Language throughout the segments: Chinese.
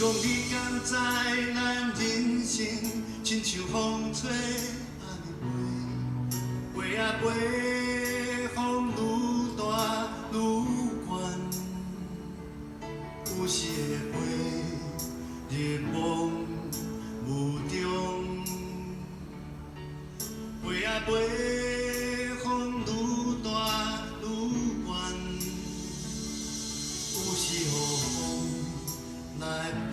讲你敢知咱人生亲像风吹安尼飞，飞啊飞，风愈大愈悬，有时会飞，日暮雾中，飞啊飞，风愈大愈悬，有时雨风来骗。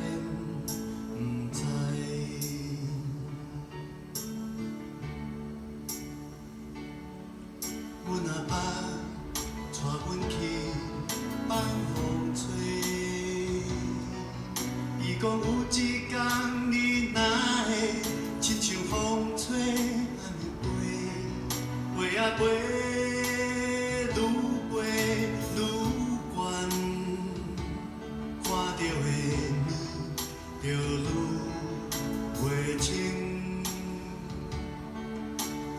阮阿爸带阮去放风吹，伊讲有一天你若会亲像风吹安尼飞，飞啊飞，愈飞愈悬，看到的面就愈袂清，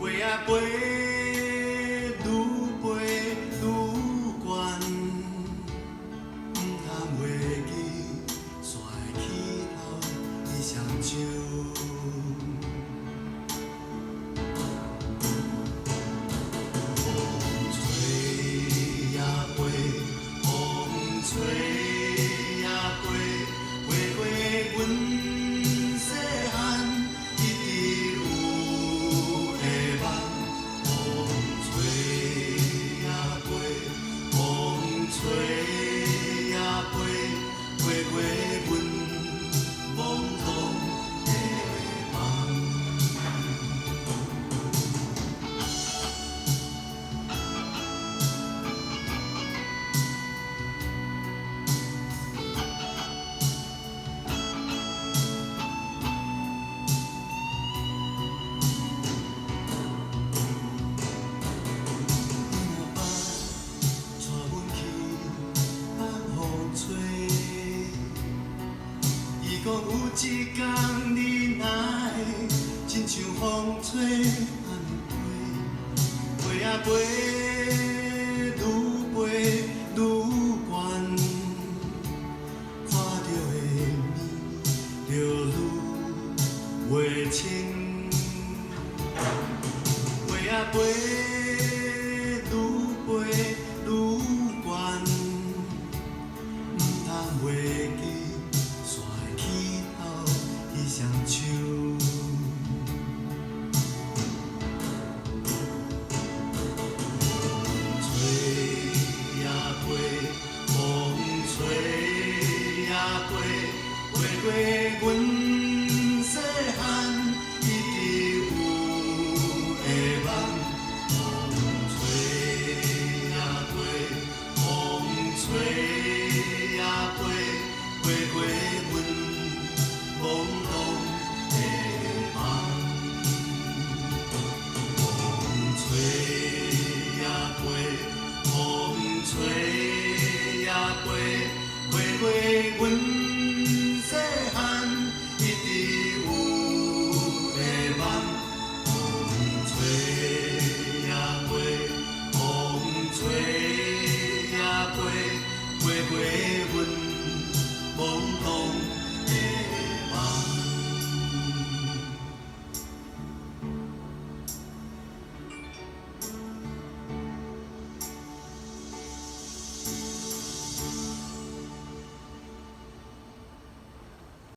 飞啊飞。 讲有一天你若会亲像风吹安尼飞，飞啊飞。